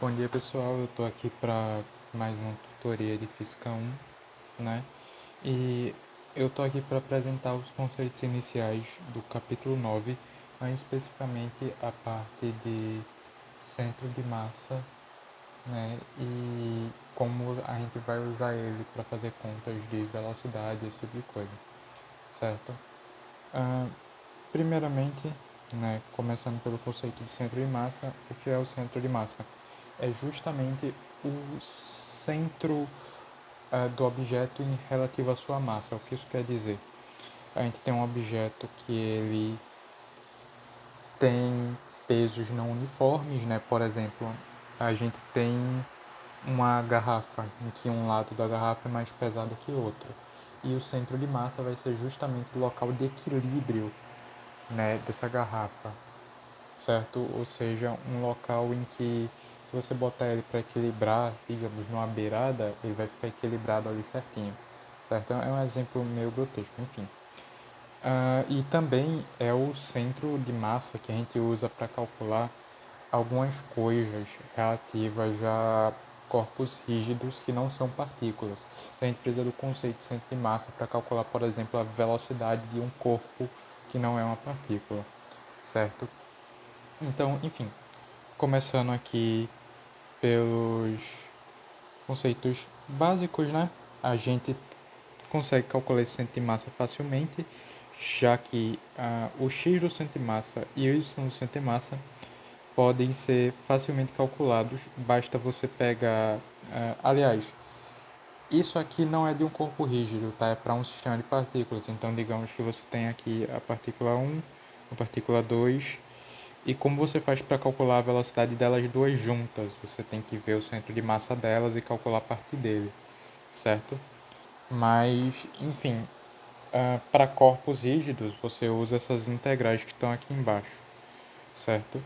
Bom dia pessoal, eu estou aqui para mais uma tutoria de Física 1, né? E eu estou aqui para apresentar os conceitos iniciais do capítulo 9, mais especificamente a parte de centro de massa, né? E como a gente vai usar ele para fazer contas de velocidade, esse tipo de coisa, certo? Ah, Primeiramente, né, começando pelo conceito de centro de massa, o que é o centro de massa? É justamente o centro do objeto em relativo à sua massa. O que isso quer dizer? A gente tem um objeto que ele tem pesos não uniformes, né? Por exemplo, a gente tem uma garrafa em que um lado da garrafa é mais pesado que o outro. E o centro de massa vai ser justamente o local de equilíbrio, né, dessa garrafa, certo? Ou seja, um local em que se você botar ele para equilibrar, digamos, numa beirada, ele vai ficar equilibrado ali certinho, certo? É um exemplo meio grotesco, enfim. E também é o centro de massa que a gente usa para calcular algumas coisas relativas a corpos rígidos que não são partículas. Então a gente precisa do conceito de centro de massa para calcular, por exemplo, a velocidade de um corpo que não é uma partícula, certo? Então, enfim, começando aqui pelos conceitos básicos, né? A gente consegue calcular esse centro de massa facilmente, já que o x do centro de massa e o y do centro de massa podem ser facilmente calculados, basta você pegar... aliás, isso aqui não é de um corpo rígido, tá? É para um sistema de partículas. Então, digamos que você tem aqui a partícula 1, a partícula 2, e como você faz para calcular a velocidade delas duas juntas? Você tem que ver o centro de massa delas e calcular a partir dele, certo? Mas, enfim, para corpos rígidos, você usa essas integrais que estão aqui embaixo, certo?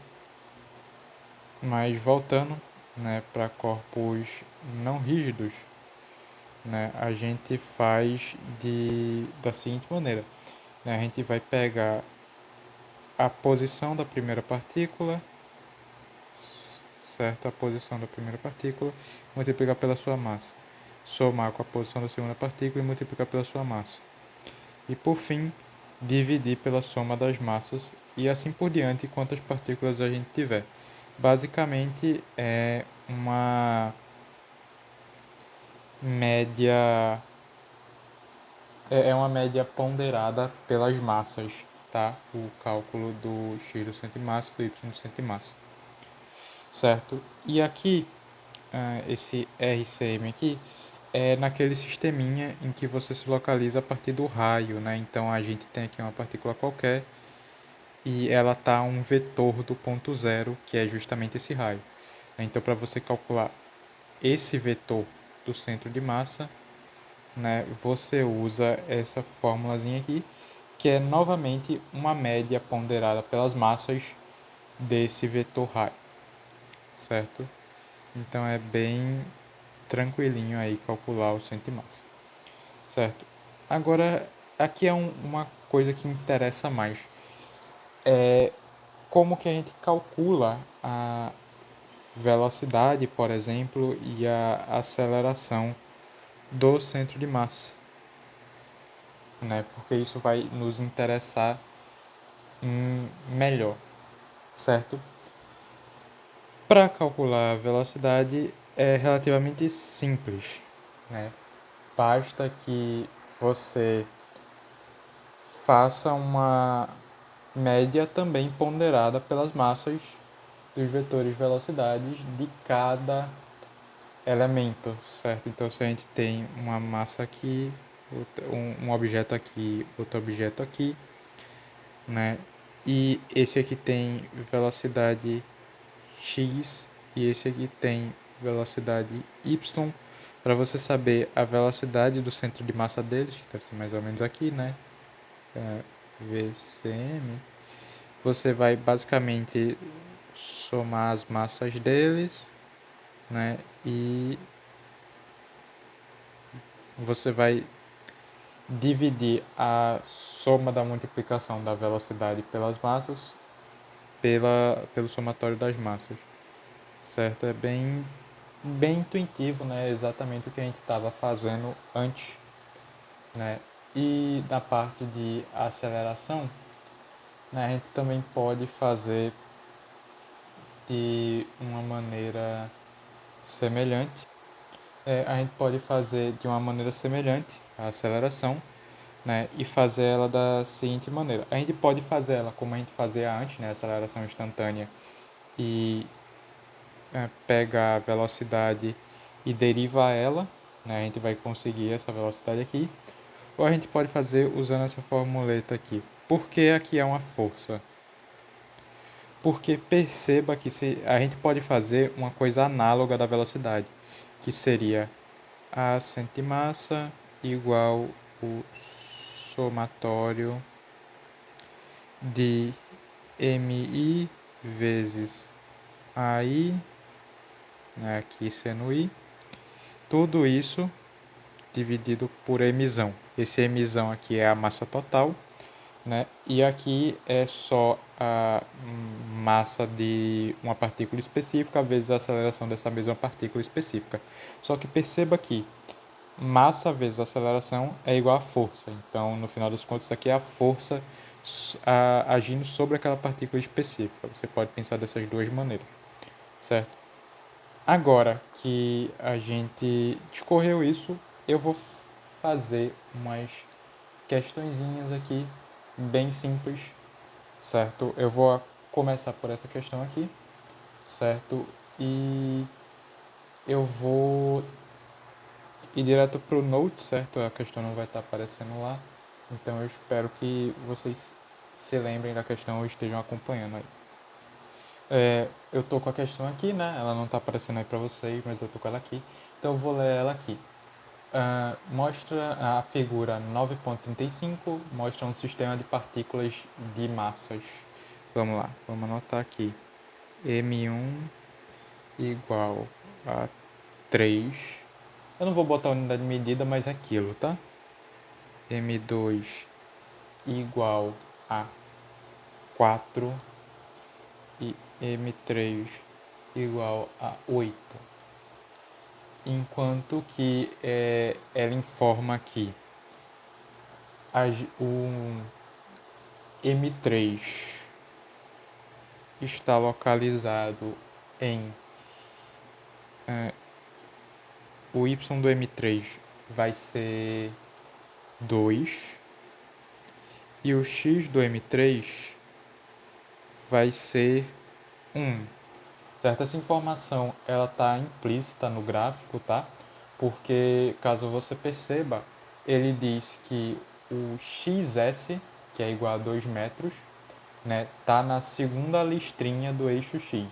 Mas voltando, né, para corpos não rígidos, né, a gente faz da seguinte maneira, né, a gente vai pegar a posição da primeira partícula, certo? A posição da primeira partícula, multiplicar pela sua massa, somar com a posição da segunda partícula e multiplicar pela sua massa. E por fim, dividir pela soma das massas e assim por diante quantas partículas a gente tiver. Basicamente é uma média uma média ponderada pelas massas, tá? O cálculo do x do centro de massa e do y do centro de massa, certo? E aqui esse RCM aqui é naquele sisteminha em que você se localiza a partir do raio, né? Então a gente tem aqui uma partícula qualquer e ela está um vetor do ponto zero, que é justamente esse raio. Então para você calcular esse vetor do centro de massa, né, você usa essa formulazinha aqui, que é novamente uma média ponderada pelas massas desse vetor raio, certo? Então é bem tranquilinho aí calcular o centro de massa, certo? Agora, aqui é uma coisa que interessa mais. É como que a gente calcula a velocidade, por exemplo, e a aceleração do centro de massa, né? Porque isso vai nos interessar melhor, certo? Para calcular a velocidade é relativamente simples, né? Basta que você faça uma média também ponderada pelas massas dos vetores velocidades de cada elemento, certo? Então, se a gente tem uma massa aqui, um objeto aqui, outro objeto aqui, né? E esse aqui tem velocidade x e esse aqui tem velocidade y. Para você saber a velocidade do centro de massa deles, que deve ser mais ou menos aqui, né? VCM. Você vai basicamente somar as massas deles, né? E você vai dividir a soma da multiplicação da velocidade pelas massas pelo somatório das massas, certo? É bem intuitivo, né? Exatamente o que a gente estava fazendo antes, né? E na parte de aceleração, né, a gente também pode fazer de uma maneira semelhante. A gente pode fazer de uma maneira semelhante a aceleração, né, e fazer ela da seguinte maneira. A gente pode fazer ela como a gente fazia antes, né, aceleração instantânea, e pega a velocidade e deriva ela, né, a gente vai conseguir essa velocidade aqui. Ou a gente pode fazer usando essa formuleta aqui. Por que aqui é uma força? Porque perceba que a gente pode fazer uma coisa análoga da velocidade, que seria a centro de massa igual o somatório de mi vezes ai, né, aqui sendo i, tudo isso dividido por emissão. Esse emissão aqui é a massa total, né? E aqui é só a massa de uma partícula específica vezes a aceleração dessa mesma partícula específica. Só que perceba que massa vezes aceleração é igual a força. Então, no final das contas, isso aqui é a força agindo sobre aquela partícula específica. Você pode pensar dessas duas maneiras, certo? Agora que a gente discorreu isso, eu vou fazer umas questõezinhas aqui bem simples, certo? Eu vou começar por essa questão aqui, certo? E eu vou ir direto para o Note, certo? A questão não vai estar aparecendo lá, então eu espero que vocês se lembrem da questão ou estejam acompanhando aí. Eu tô com a questão aqui, né? Ela não está aparecendo aí para vocês, mas eu tô com ela aqui, então eu vou ler ela aqui. Mostra a figura 9.35, mostra um sistema de partículas de massas. Vamos lá, vamos anotar aqui. M1 igual a 3. Eu não vou botar a unidade de medida, mas é quilo, tá? M2 igual a 4 e M3 igual a 8. Enquanto que ela informa aqui o M3 está localizado em o y do M3 vai ser 2 e o x do M3 vai ser 1. Certo? Essa informação ela está implícita no gráfico, tá? Porque caso você perceba, ele diz que o xs, que é igual a 2 metros, né, tá na segunda listrinha do eixo x.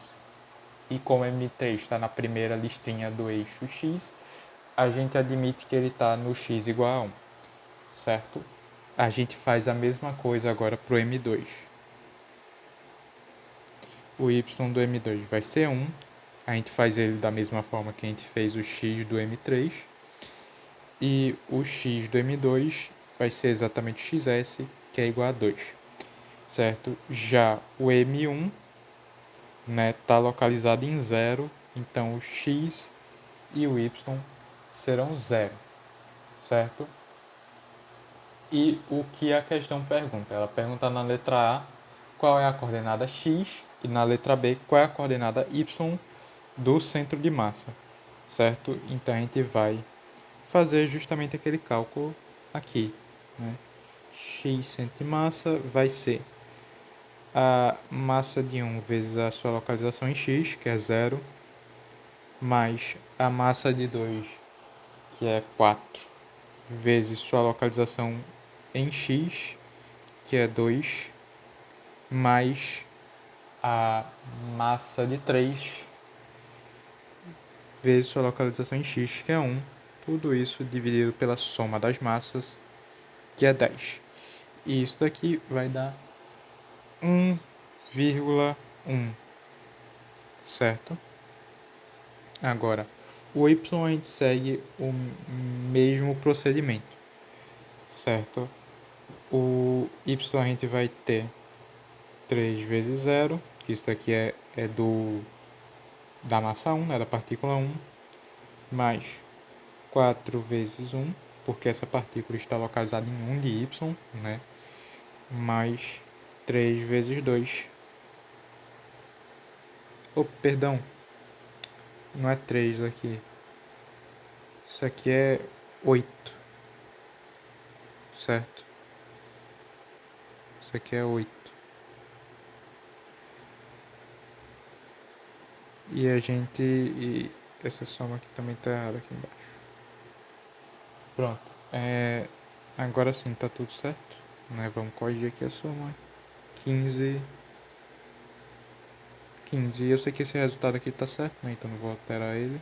E como M3 está na primeira listrinha do eixo x, a gente admite que ele está no x igual a 1, certo? A gente faz a mesma coisa agora para o M2. O y do M2 vai ser 1, a gente faz ele da mesma forma que a gente fez o x do M3, e o x do M2 vai ser exatamente o xs, que é igual a 2, certo? Já o M1 está localizado em 0, então o x e o y serão 0, certo? E o que a questão pergunta? Ela pergunta na letra A qual é a coordenada x e na letra B qual é a coordenada y do centro de massa, certo? Então a gente vai fazer justamente aquele cálculo aqui, né? X centro de massa vai ser a massa de 1 vezes a sua localização em x, que é 0, mais a massa de 2, que é 4, vezes sua localização em x, que é 2, mais a massa de 3, vezes sua localização em x, que é 1. Tudo isso dividido pela soma das massas, que é 10. E isso daqui vai dar 1,1, certo? Agora, o y a gente segue o mesmo procedimento, certo? O y a gente vai ter 3 vezes 0, que isso daqui é do da massa 1, né, da partícula 1, mais 4 vezes 1, porque essa partícula está localizada em 1 de y, né, mais 3 vezes 2. Oh, perdão, não é 3 aqui. Isso aqui é 8, certo? Isso aqui é 8. E a gente... E essa soma aqui também está errada aqui embaixo. Pronto. Agora sim, tá tudo certo. Né? Vamos corrigir aqui a soma. 15. E eu sei que esse resultado aqui tá certo, né? Então não vou alterar ele.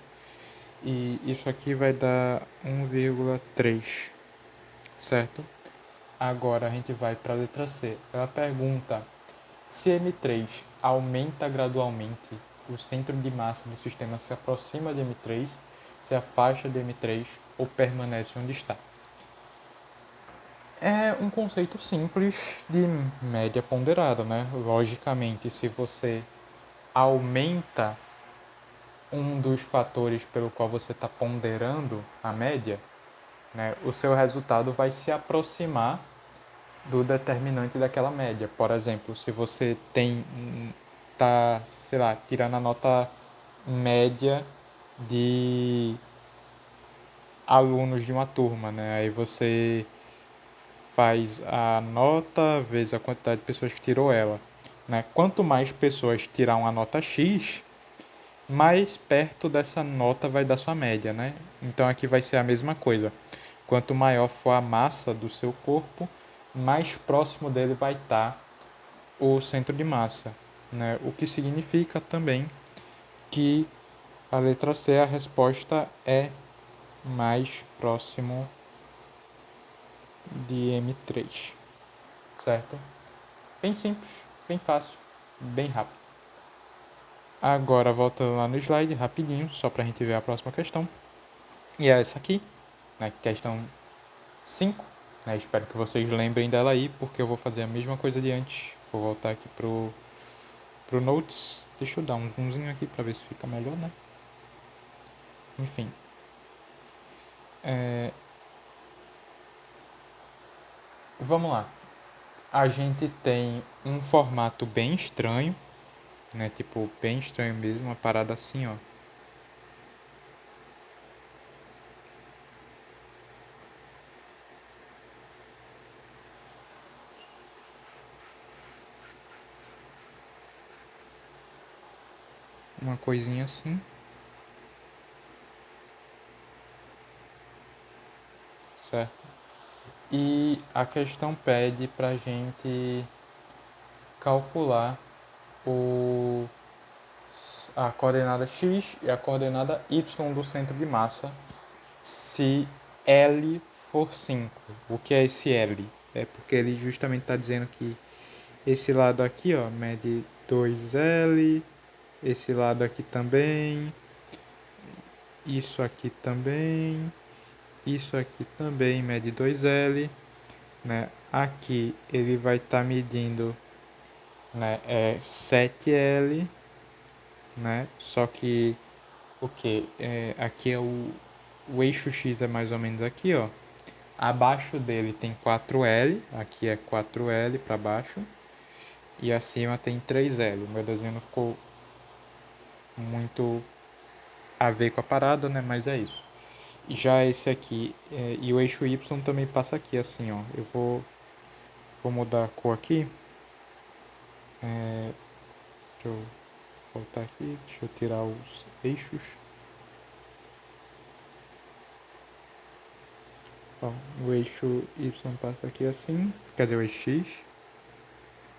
E isso aqui vai dar 1,3, certo? Agora a gente vai para a letra C. Ela pergunta se M3 aumenta gradualmente, o centro de massa do sistema se aproxima de M3, se afasta de M3 ou permanece onde está. É um conceito simples de média ponderada, né? Logicamente, se você aumenta um dos fatores pelo qual você está ponderando a média, né, o seu resultado vai se aproximar do determinante daquela média. Por exemplo, se você sei lá, tirando a nota média de alunos de uma turma, né? Aí você faz a nota vezes a quantidade de pessoas que tirou ela, né? Quanto mais pessoas tiram a nota X, mais perto dessa nota vai dar sua média, né? Então aqui vai ser a mesma coisa. Quanto maior for a massa do seu corpo, mais próximo dele vai estar o centro de massa, né? O que significa também que a letra C, a resposta é mais próximo de M3, certo? Bem simples, bem fácil, bem rápido. Agora voltando lá no slide, rapidinho, só para a gente ver a próxima questão. E é essa aqui, né? Questão 5. Né? Espero que vocês lembrem dela aí, porque eu vou fazer a mesma coisa de antes. Vou voltar aqui pro Notes. Deixa eu dar um zoomzinho aqui para ver se fica melhor, né? Enfim. Vamos lá. A gente tem um formato bem estranho, né? Tipo, bem estranho mesmo, uma parada assim, ó. Uma coisinha assim. Certo? E a questão pede pra gente calcular o, a coordenada x e a coordenada y do centro de massa se L for 5. O que é esse L? É porque ele justamente está dizendo que esse lado aqui, ó, mede 2L, esse lado aqui também, isso aqui também mede 2L, né? Aqui ele vai estar medindo, né, 7L, né? Só que o que? Aqui é o eixo X é mais ou menos aqui, ó. Abaixo dele tem 4L, aqui é 4L para baixo, e acima tem 3L. O meu desenho não ficou muito a ver com a parada, né? Mas é isso. Já esse aqui, e o eixo Y também passa aqui, assim, ó. Eu vou mudar a cor aqui. Deixa eu voltar aqui, deixa eu tirar os eixos. Ó, o eixo Y passa aqui assim, quer dizer, o eixo X.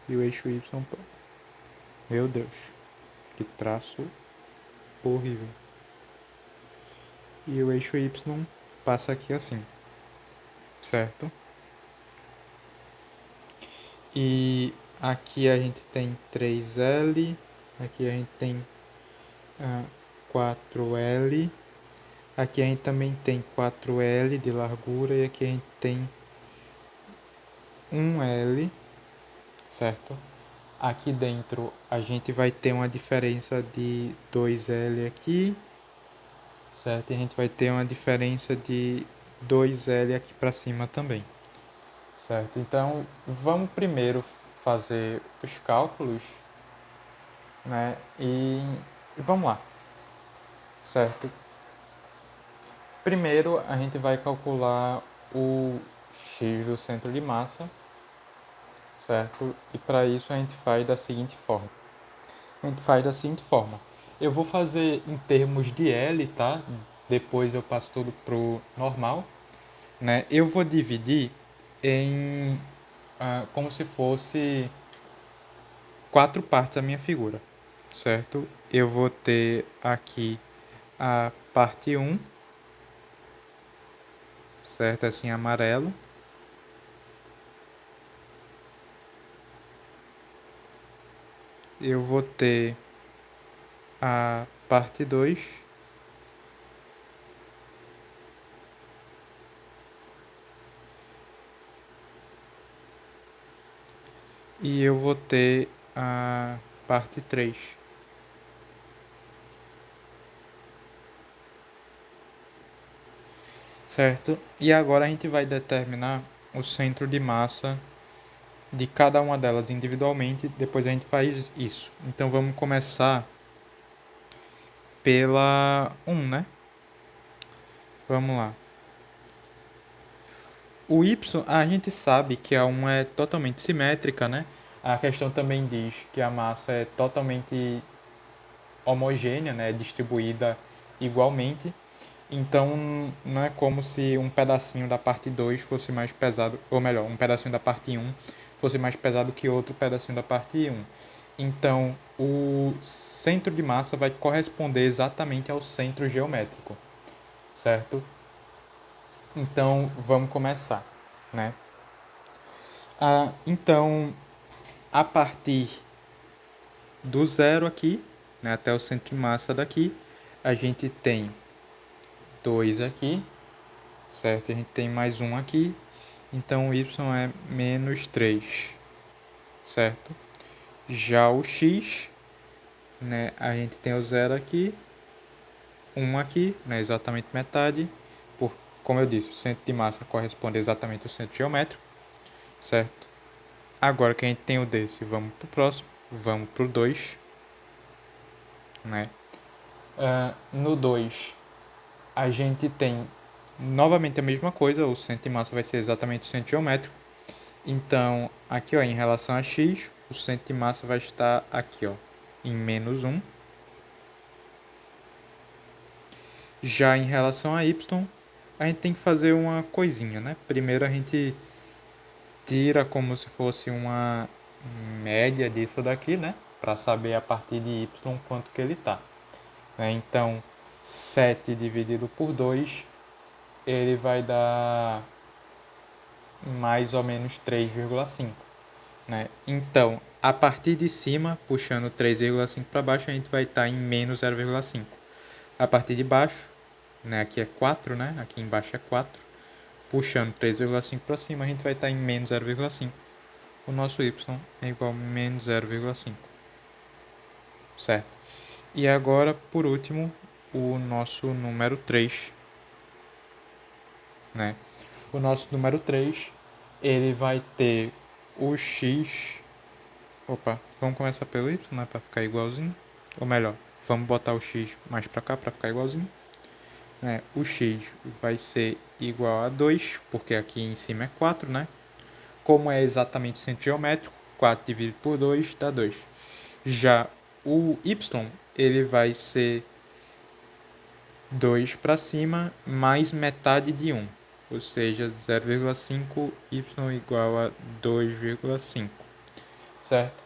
E o eixo Y, meu Deus, que traço horrível. E o eixo Y passa aqui assim, certo? E aqui a gente tem 3L, aqui a gente tem 4L, aqui a gente também tem 4L de largura e aqui a gente tem 1L, certo? Aqui dentro a gente vai ter uma diferença de 2L aqui, certo? E a gente vai ter uma diferença de 2L aqui para cima também, certo? Então, vamos primeiro fazer os cálculos, né? E vamos lá, certo? Primeiro, a gente vai calcular o x do centro de massa, certo? E para isso a gente faz da seguinte forma. Eu vou fazer em termos de L, tá? Depois eu passo tudo pro normal, né? Eu vou dividir em como se fosse 4 partes a minha figura, certo? Eu vou ter aqui a parte 1, certo? Assim, amarelo. Eu vou ter a parte 2. E eu vou ter a parte 3. Certo? E agora a gente vai determinar o centro de massa de cada uma delas individualmente, depois a gente faz isso. Então vamos começar pela 1, né? Vamos lá. O y, a gente sabe que a 1 é totalmente simétrica, né? A questão também diz que a massa é totalmente homogênea, né? Distribuída igualmente. Então não é como se um pedacinho da parte 2 fosse mais pesado, ou melhor, um pedacinho da parte 1 fosse mais pesado que outro pedacinho da parte 1. Então o centro de massa vai corresponder exatamente ao centro geométrico, certo? Então vamos começar, né? Então a partir do zero aqui, né, até o centro de massa daqui, a gente tem 2 aqui, certo? A gente tem mais um aqui, então o y é menos 3, certo? Já o x, né, a gente tem o zero aqui, 1 aqui, né, exatamente metade, como eu disse, o centro de massa corresponde exatamente ao centro geométrico, certo? Agora que a gente tem o desse, vamos para o próximo, vamos para o 2, né? No 2, a gente tem novamente a mesma coisa, o centro de massa vai ser exatamente o centro geométrico. Então, aqui ó, em relação a x, o centro de massa vai estar aqui ó, em menos 1. Já em relação a y, a gente tem que fazer uma coisinha, né? Primeiro a gente tira como se fosse uma média disso daqui, né? Para saber a partir de y quanto que ele está. Então, 7 dividido por 2, ele vai dar mais ou menos 3,5. Né? Então, a partir de cima, puxando 3,5 para baixo, a gente vai estar em menos 0,5. A partir de baixo, né, aqui é 4, né? Aqui embaixo é 4. Puxando 3,5 para cima, a gente vai estar em menos 0,5. O nosso y é igual a menos 0,5. Certo? E agora, por último, o nosso número 3. Né? O nosso número 3, ele vai ter o x. Opa, vamos começar pelo y, né, para ficar igualzinho. Ou melhor, vamos botar o x mais para cá para ficar igualzinho. O x vai ser igual a 2, porque aqui em cima é 4, né? Como é exatamente centro geométrico, 4 dividido por 2 dá 2. Já o y, ele vai ser 2 para cima mais metade de 1. Ou seja, 0,5 y igual a 2,5. Certo?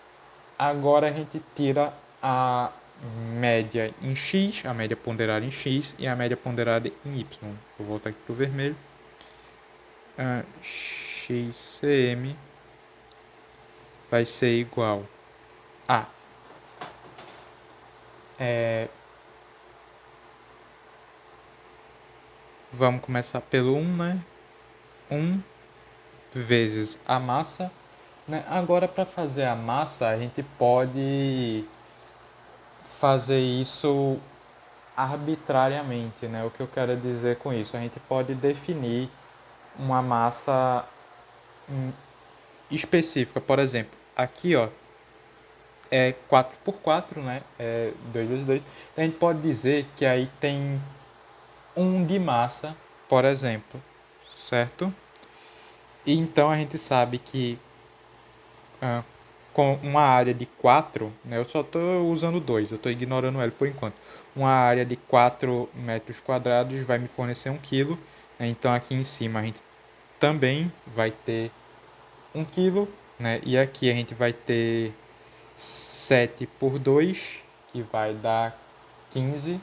Agora a gente tira a média em x, a média ponderada em x e a média ponderada em y. Vou voltar aqui para o vermelho. XCM vai ser igual a vamos começar pelo 1, né? 1 vezes a massa Né? Agora, para fazer a massa, a gente pode fazer isso arbitrariamente, né? O que eu quero dizer com isso? A gente pode definir uma massa específica. Por exemplo, aqui, ó, é 4 por 4, né? É 2 vezes 2. Então, a gente pode dizer que aí tem 1 de massa, por exemplo, certo? E então a gente sabe que ah, com uma área de 4, né, eu só estou usando 2, eu estou ignorando L por enquanto. Uma área de 4 metros quadrados vai me fornecer 1 quilo. Né, então aqui em cima a gente também vai ter 1 quilo. Né, e aqui a gente vai ter 7 por 2, que vai dar 15.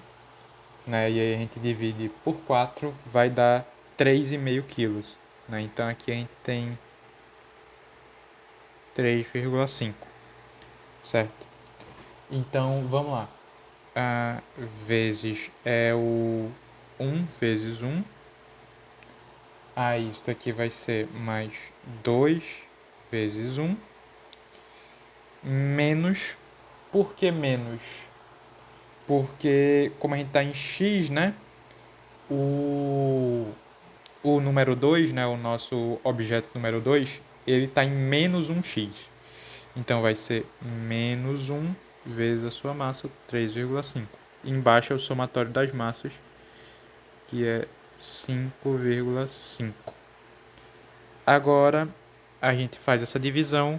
Né, e aí a gente divide por 4, vai dar 3,5 quilos. Né, então aqui a gente tem 3,5, certo? Então, vamos lá. Vezes é o 1 vezes 1. Aí, isso aqui vai ser mais 2 vezes 1. Menos. Por que menos? Porque, como a gente está em x, né? O número 2, né? O nosso objeto número 2, ele está em menos 1x. Então, vai ser menos 1 vezes a sua massa, 3,5. Embaixo é o somatório das massas, que é 5,5. Agora a gente faz essa divisão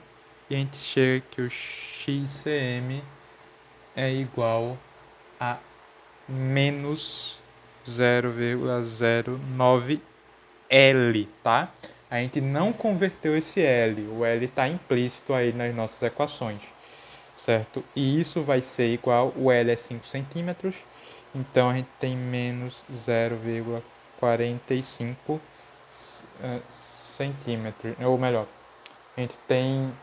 e a gente chega que o XCM é igual a menos 0,09 L, tá? A gente não converteu esse L, o L está implícito aí nas nossas equações, certo? E isso vai ser igual, o L é 5 centímetros, então a gente tem menos 0,45 centímetros, ou melhor, a gente tem,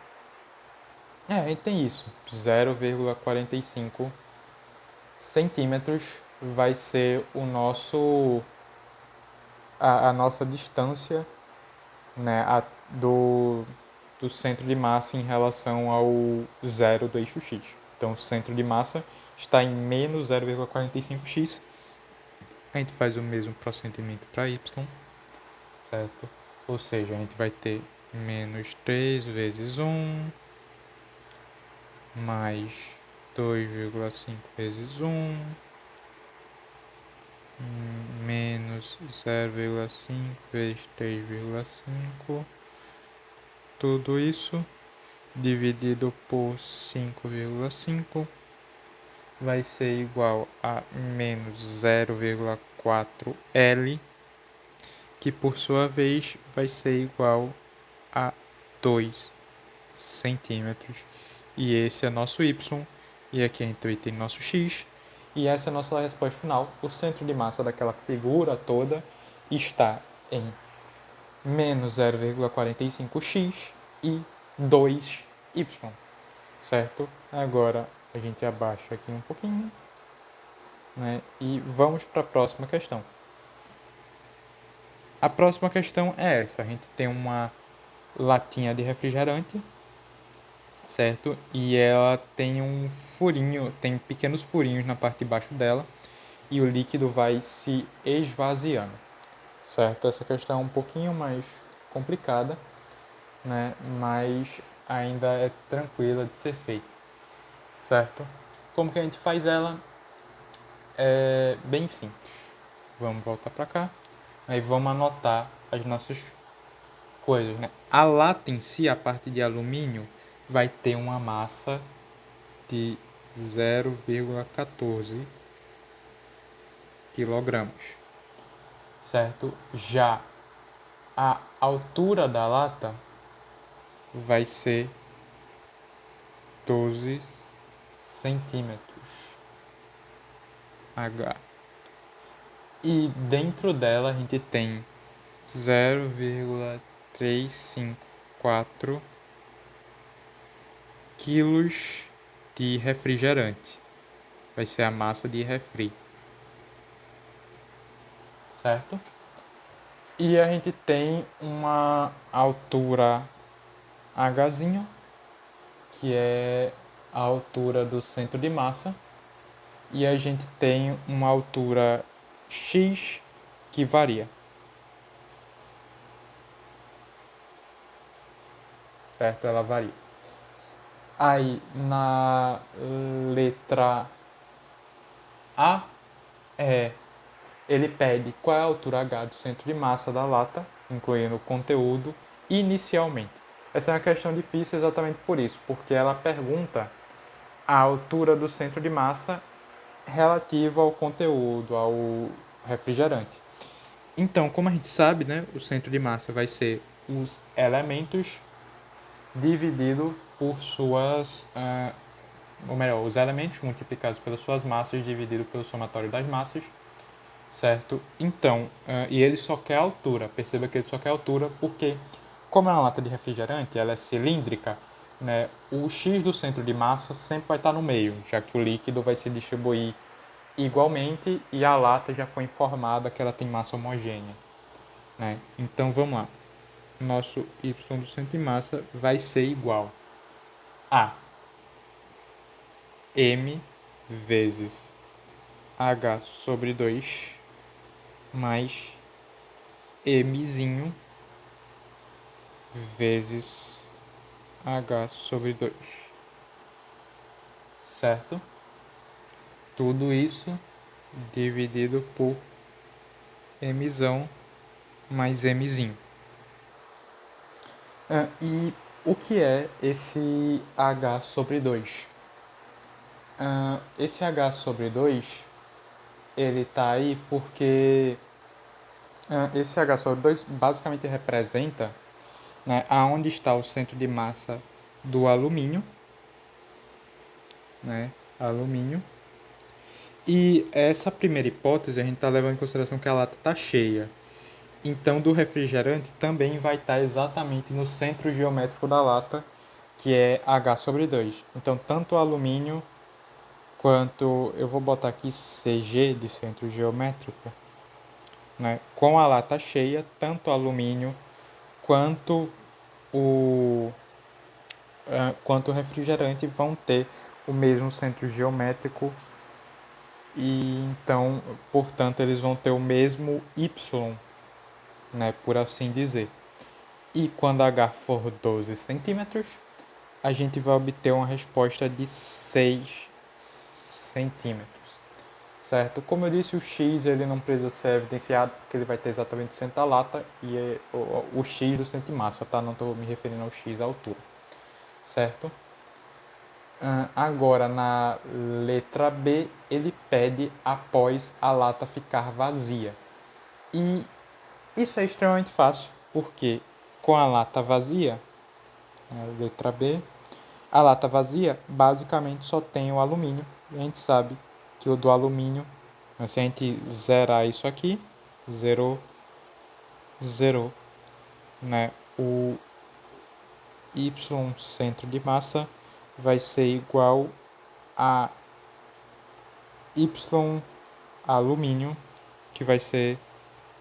a gente tem isso, 0,45 centímetros vai ser o nosso, a nossa distância, né, do centro de massa em relação ao zero do eixo x. Então, o centro de massa está em menos 0,45x. A gente faz o mesmo procedimento para y, certo? Ou seja, a gente vai ter menos 3 vezes 1 mais 2,5 vezes 1 menos 0,5 vezes 3,5. Tudo isso dividido por 5,5 vai ser igual a menos 0,4 L, que por sua vez vai ser igual a 2 centímetros. E esse é nosso y, e aqui a gente tem nosso x, e essa é a nossa resposta final. O centro de massa daquela figura toda está em menos 0,45x e 2y, certo? Agora a gente abaixa aqui um pouquinho, né? E vamos para a próxima questão. A próxima questão é essa. A gente tem uma latinha de refrigerante, certo? E ela tem um furinho, tem pequenos furinhos na parte de baixo dela, e o líquido vai se esvaziando, certo? Essa questão é um pouquinho mais complicada, né? Mas ainda é tranquila de ser feita, certo? Como que a gente faz ela? É bem simples. Vamos voltar para cá, aí vamos anotar as nossas coisas, né? A lata em si, a parte de alumínio, vai ter uma massa de 0,14 quilogramas, certo? Já a altura da lata vai ser 12 centímetros H. E dentro dela a gente tem 0,354 quilos de refrigerante. Vai ser a massa de refri, certo? E a gente tem uma altura Hzinho, que é a altura do centro de massa, e a gente tem uma altura x que varia. Certo? Ela varia. Aí, na letra A, ele pede qual é a altura H do centro de massa da lata, incluindo o conteúdo, inicialmente. Essa é uma questão difícil exatamente por isso, porque ela pergunta a altura do centro de massa relativa ao conteúdo, ao refrigerante. Então, como a gente sabe, né, o centro de massa vai ser os elementos dividido por suas, ou melhor, os elementos multiplicados pelas suas massas dividido pelo somatório das massas, certo? Então, e ele só quer altura, perceba que ele só quer altura porque, como é uma lata de refrigerante, ela é cilíndrica, né, o X do centro de massa sempre vai estar no meio, já que o líquido vai se distribuir igualmente e a lata já foi informada que ela tem massa homogênea, né? Então, vamos lá. Nosso Y do centro de massa vai ser igual a M vezes H sobre 2 mais Mzinho vezes H sobre 2, certo? Tudo isso dividido por Mzão mais Mzinho. E o que é esse H sobre 2? Esse H sobre 2, ele tá aí porque esse H sobre 2 basicamente representa, né, aonde está o centro de massa do alumínio, né, alumínio. E essa primeira hipótese a gente está levando em consideração que a lata está cheia. Então, do refrigerante também vai estar exatamente no centro geométrico da lata, que é H sobre 2. Então, tanto o alumínio quanto, eu vou botar aqui CG de centro geométrico, né? Com a lata cheia, tanto o alumínio quanto quanto o refrigerante vão ter o mesmo centro geométrico e então, portanto, eles vão ter o mesmo Y, né, por assim dizer. E quando H for 12 centímetros, a gente vai obter uma resposta de 6 centímetros. Certo? Como eu disse, o X ele não precisa ser evidenciado porque ele vai ter exatamente o centro da lata e é o X do centro de massa, tá? Não estou me referindo ao X à altura. Certo? Agora, na letra B, ele pede após a lata ficar vazia. E isso é extremamente fácil, porque com a lata vazia, letra B, a lata vazia basicamente só tem o alumínio. E a gente sabe que o do alumínio, se a gente zerar isso aqui, zerou, zerou, né? O Y centro de massa vai ser igual a Y alumínio, que vai ser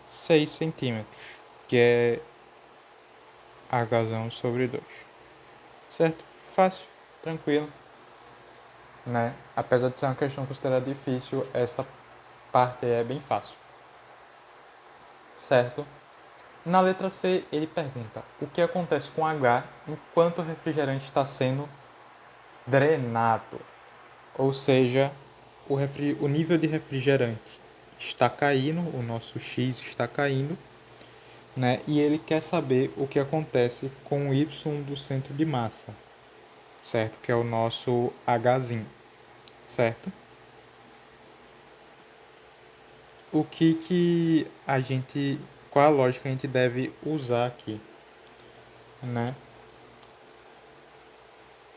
6 centímetros, que é H sobre 2. Certo? Fácil, tranquilo, né? Apesar de ser uma questão considerada difícil, essa parte aí é bem fácil. Certo? Na letra C, ele pergunta o que acontece com H enquanto o refrigerante está sendo drenado. Ou seja, o nível de refrigerante está caindo, o nosso X está caindo, né? E ele quer saber o que acontece com o Y do centro de massa, certo? Que é o nosso Hzinho, certo? O que a gente, qual a lógica a gente deve usar aqui, né?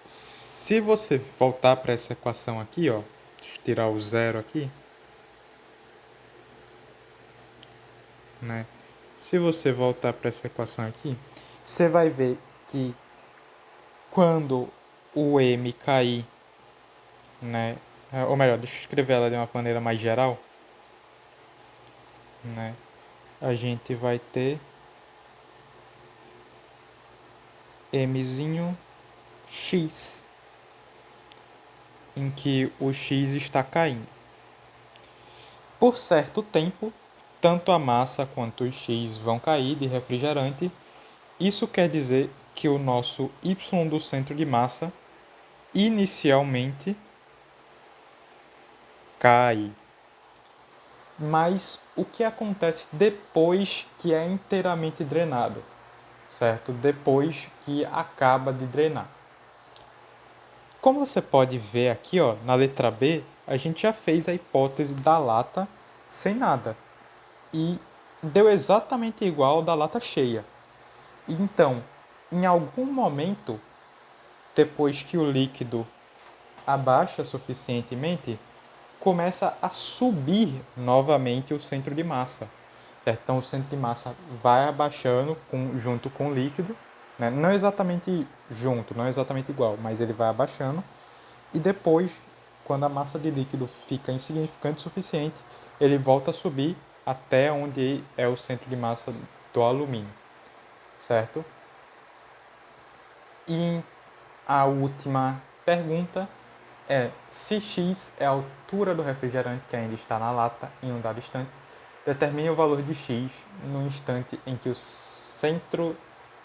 Se você voltar para essa equação aqui, ó, deixa eu tirar o zero aqui, né? Se você voltar para essa equação aqui, você vai ver que quando o M cair, né? Ou melhor, deixa eu escrever ela de uma maneira mais geral, né? A gente vai ter mzinho x, em que o x está caindo. Por certo tempo, tanto a massa quanto o x vão cair de refrigerante. Isso quer dizer que o nosso y do centro de massa inicialmente cai. Mas o que acontece depois que é inteiramente drenado, certo? Depois que acaba de drenar. Como você pode ver aqui, ó, na letra B, a gente já fez a hipótese da lata sem nada. E deu exatamente igual da lata cheia. Então, em algum momento, depois que o líquido abaixa suficientemente, começa a subir novamente o centro de massa. Certo? Então, o centro de massa vai abaixando junto com o líquido, né? Não exatamente junto, não exatamente igual, mas ele vai abaixando. E depois, quando a massa de líquido fica insignificante o suficiente, ele volta a subir até onde é o centro de massa do alumínio, certo? E a última pergunta é: se x é a altura do refrigerante que ainda está na lata em um dado instante, determine o valor de x no instante em que o centro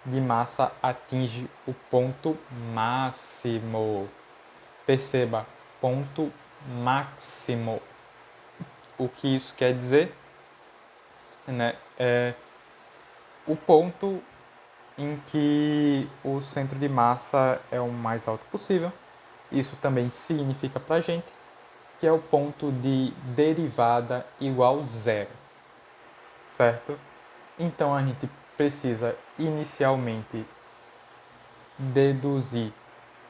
de massa atinge o ponto máximo. Perceba, ponto máximo. O que isso quer dizer? Né? É o ponto em que o centro de massa é o mais alto possível. Isso também significa para a gente que é o ponto de derivada igual zero, certo? Então a gente precisa inicialmente deduzir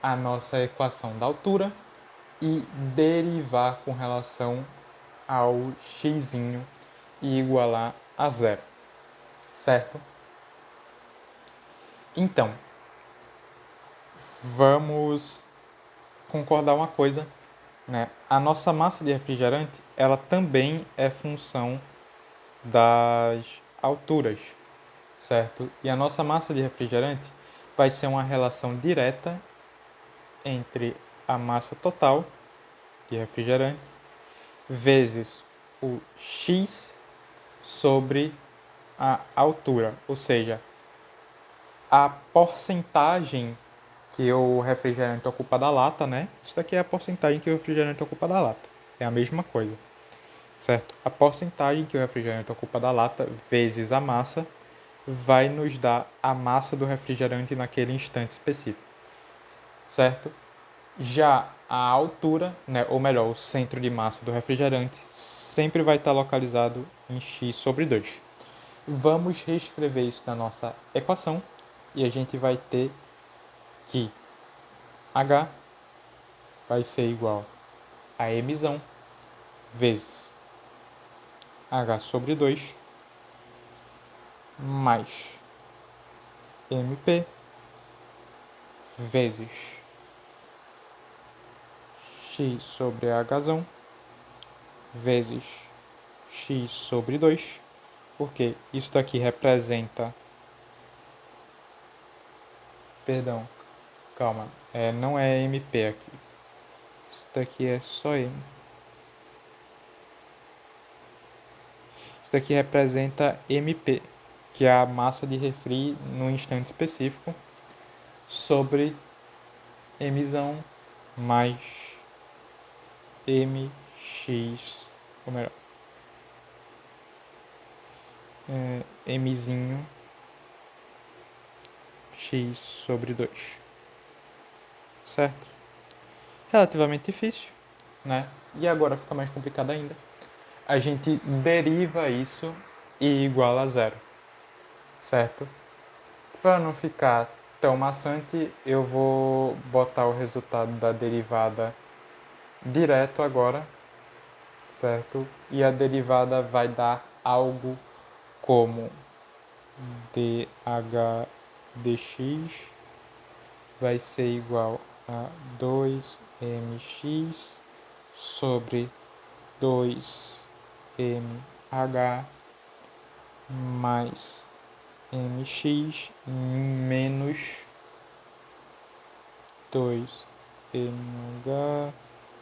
a nossa equação da altura e derivar com relação ao x e igualar a zero, certo? Então, vamos concordar uma coisa, né? A nossa massa de refrigerante, ela também é função das alturas, certo? E a nossa massa de refrigerante vai ser uma relação direta entre a massa total de refrigerante vezes o x sobre a altura, ou seja, a porcentagem que o refrigerante ocupa da lata, né? Isso daqui é a porcentagem que o refrigerante ocupa da lata. É a mesma coisa, certo? A porcentagem que o refrigerante ocupa da lata vezes a massa vai nos dar a massa do refrigerante naquele instante específico, certo? Já a altura, né, ou melhor, o centro de massa do refrigerante sempre vai estar localizado em x sobre 2. Vamos reescrever isso na nossa equação e a gente vai ter que H vai ser igual a M vezes H sobre 2 mais MP vezes x sobre H vezes x sobre 2, porque isso daqui representa... Perdão, calma, não é MP aqui. Isso daqui é só M. Isso daqui representa MP, que é a massa de refri no instante específico, sobre M mais MX, ou melhor, M X sobre 2, certo? Relativamente difícil, né? E agora fica mais complicado ainda. A gente deriva isso e iguala a zero, certo? Para não ficar tão maçante, eu vou botar o resultado da derivada direto agora, certo? E a derivada vai dar algo como dH dx vai ser igual a 2mx sobre 2mh mais mx menos 2mh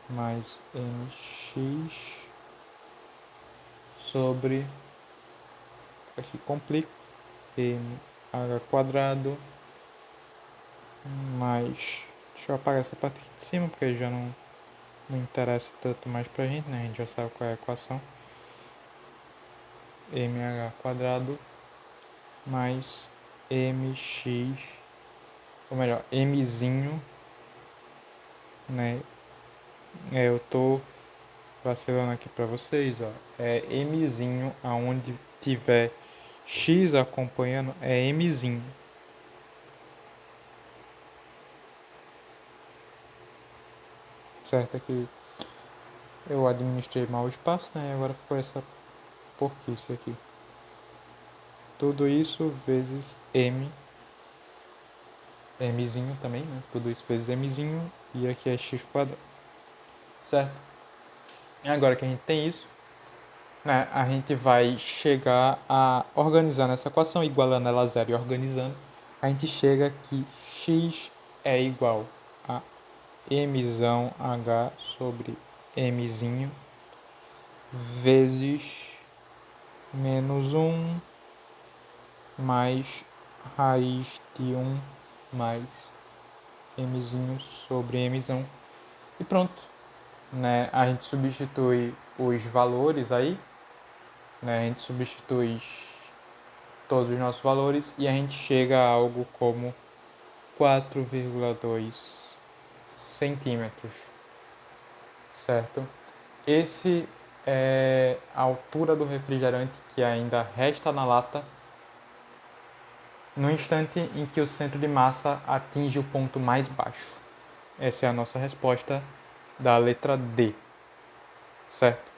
mais mx sobre, aqui complica, mh quadrado mais, deixa eu apagar essa parte aqui de cima porque já não interessa tanto mais pra gente, né? A gente já sabe qual é a equação. Mh quadrado mais mx, ou melhor, mzinho, né? Eu tô vacilando aqui pra vocês, ó. É mzinho, aonde tiver x acompanhando, é mzinho. Certo? Aqui eu administrei mal o espaço, né? Agora ficou essa porquice aqui. Tudo isso vezes mzinho também, né? Tudo isso vezes mzinho e aqui é x quadrado. Certo? E agora que a gente tem isso, né, a gente vai chegar a organizar nessa equação, igualando ela a zero e organizando, a gente chega que x é igual a mzão h sobre mzinho vezes menos 1 mais raiz de 1 mais mzinho sobre mzão. E pronto, né? A gente substitui os valores aí, né? A gente substitui todos os nossos valores e a gente chega a algo como 4,2 centímetros, certo? Esse é a altura do refrigerante que ainda resta na lata no instante em que o centro de massa atinge o ponto mais baixo. Essa é a nossa resposta da letra D, certo?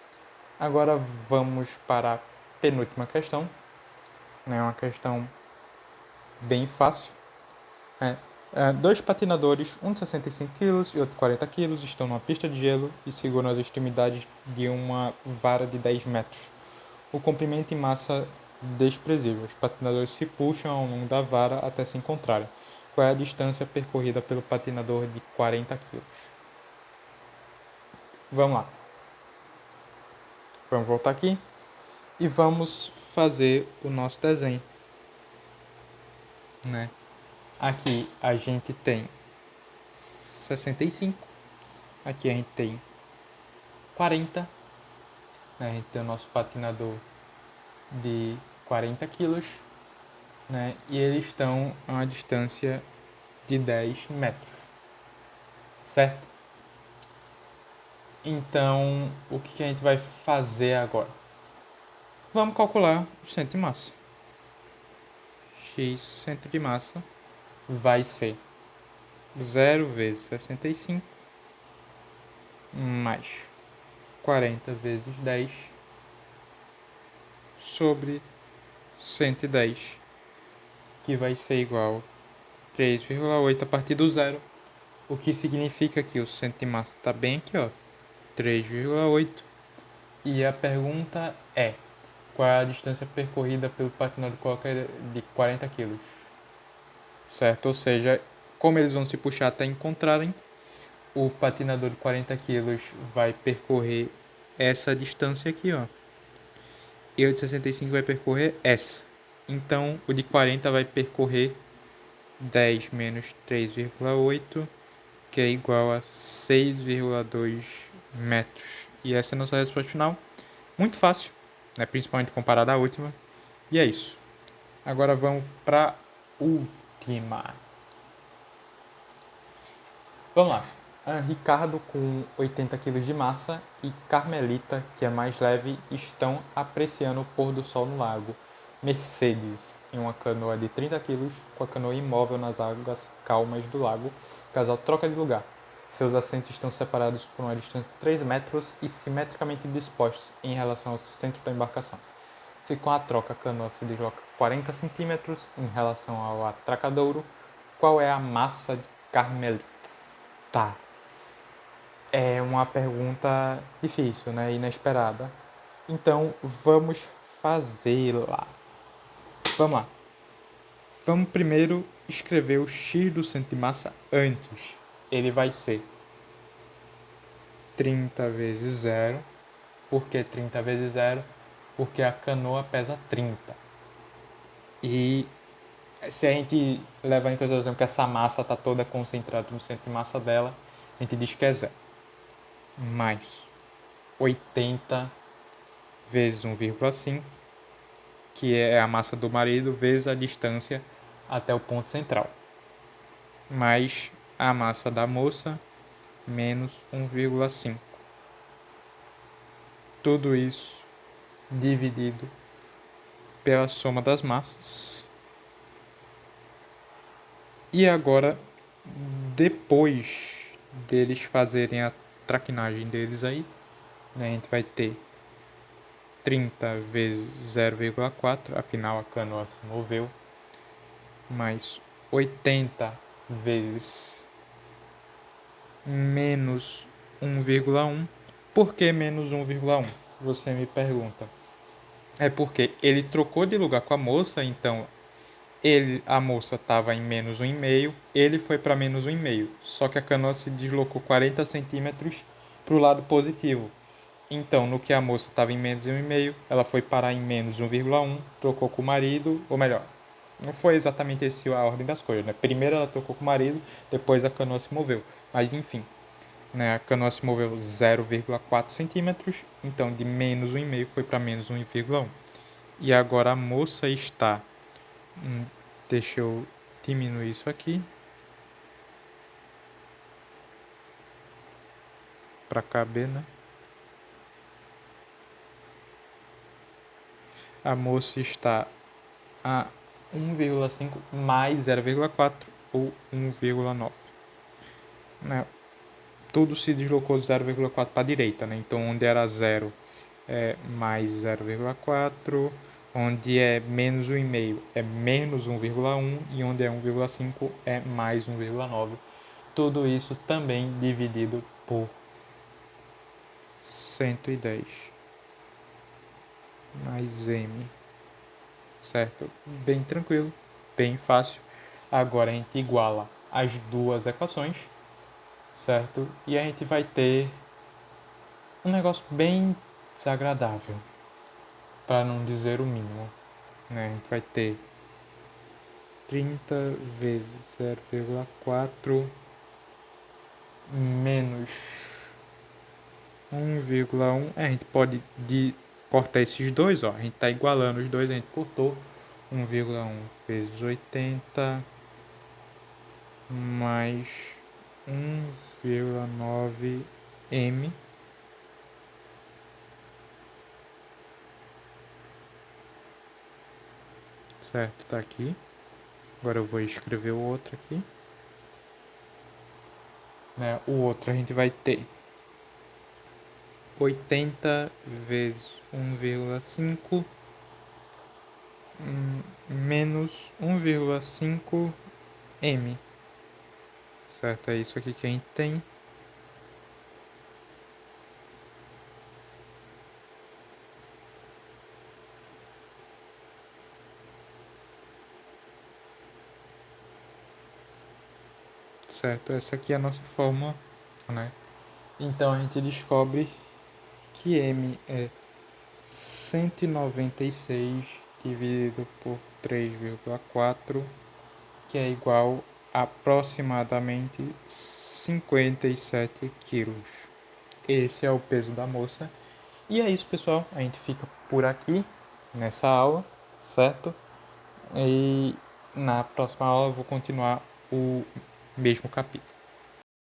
Agora vamos para a penúltima questão, né? Uma questão bem fácil. Dois patinadores, um de 65 kg e outro de 40 kg, estão numa pista de gelo e seguram as extremidades de uma vara de 10 metros. O comprimento e massa desprezível. Os patinadores se puxam ao longo da vara até se encontrarem. Qual é a distância percorrida pelo patinador de 40 kg? Vamos lá. Vamos voltar aqui e vamos fazer o nosso desenho, né? Aqui a gente tem 65, aqui a gente tem 40, né? A gente tem o nosso patinador de 40 quilos, né? E eles estão a uma distância de 10 metros, certo? Então, o que a gente vai fazer agora? Vamos calcular o centro de massa. X centro de massa vai ser 0 vezes 65 mais 40 vezes 10 sobre 110, que vai ser igual a 3,8 a partir do zero, o que significa que o centro de massa está bem aqui, ó, 3,8. E a pergunta é, qual é a distância percorrida pelo patinador de 40 kg? Certo? Ou seja, como eles vão se puxar até encontrarem, o patinador de 40 kg vai percorrer essa distância aqui, ó. E o de 65 vai percorrer essa. Então, o de 40 vai percorrer 10 menos 3,8, que é igual a 6,2 metros. E essa é a nossa resposta final. Muito fácil, né? Principalmente comparada à última. E é isso. Agora vamos para a última. Vamos lá. Ricardo, com 80 kg de massa, e Carmelita, que é mais leve, estão apreciando o pôr do sol no lago. Mercedes, em uma canoa de 30 kg, com a canoa imóvel nas águas calmas do lago. O casal troca de lugar. Seus assentos estão separados por uma distância de 3 metros e simetricamente dispostos em relação ao centro da embarcação. Se com a troca a canoa se desloca 40 centímetros em relação ao atracadouro, qual é a massa de Carmelita? Tá. É uma pergunta difícil, né? Inesperada. Então, vamos fazê-la. Vamos lá. Vamos primeiro escrever o x do centro de massa antes. ele vai ser 30 vezes 0. Por que 30 vezes 0? Porque a canoa pesa 30. E se a gente levar em consideração que essa massa está toda concentrada no centro de massa dela, a gente diz que é 0. Mais 80 vezes 1,5, que é a massa do marido, vezes a distância até o ponto central. Mais a massa da moça, menos 1,5. Tudo isso dividido pela soma das massas. E agora, depois deles fazerem a traquinagem deles aí, né, a gente vai ter 30 vezes 0,4, afinal a canoa se moveu, mais 80 vezes menos 1,1. Por que menos 1,1? Você me pergunta. É porque ele trocou de lugar com a moça, então a moça estava em menos 1,5, ele foi para menos 1,5. Só que a canoa se deslocou 40 centímetros para o lado positivo. Então, no que a moça estava em menos 1,5, ela foi parar em menos 1,1, trocou com o marido, ou melhor, não foi exatamente essa a ordem das coisas, né? Primeiro ela trocou com o marido, depois a canoa se moveu. Mas enfim, né? A canoa se moveu 0,4 centímetros, então de menos 1,5 foi para menos 1,1. E agora a moça está... deixa eu diminuir isso aqui para caber, né? A moça está a 1,5 mais 0,4 ou 1,9. Né? Tudo se deslocou de 0,4 para a direita, né? Então onde era 0 é mais 0,4, onde é menos 1,5 é menos 1,1 e onde é 1,5 é mais 1,9. Tudo isso também dividido por 110 mais m, certo? Bem tranquilo, bem fácil. Agora a gente iguala as duas equações, certo? E a gente vai ter um negócio bem desagradável, para não dizer o mínimo, né? A gente vai ter 30 vezes 0,4 menos 1,1. A gente pode cortar esses dois, ó. A gente está igualando os dois, a gente cortou. 1,1 vezes 80 mais 1,9 m, certo? Tá aqui. Agora eu vou escrever o outro aqui. Né? O outro a gente vai ter 80 vezes 1,5 menos 1,5 m, certo? É isso aqui que a gente tem. Certo? Essa aqui é a nossa fórmula, né? Então a gente descobre que m é 196 dividido por 3,4, que é igual a aproximadamente 57 quilos. Esse é o peso da moça. E é isso, pessoal. A gente fica por aqui nessa aula, certo? E na próxima aula eu vou continuar o mesmo capítulo.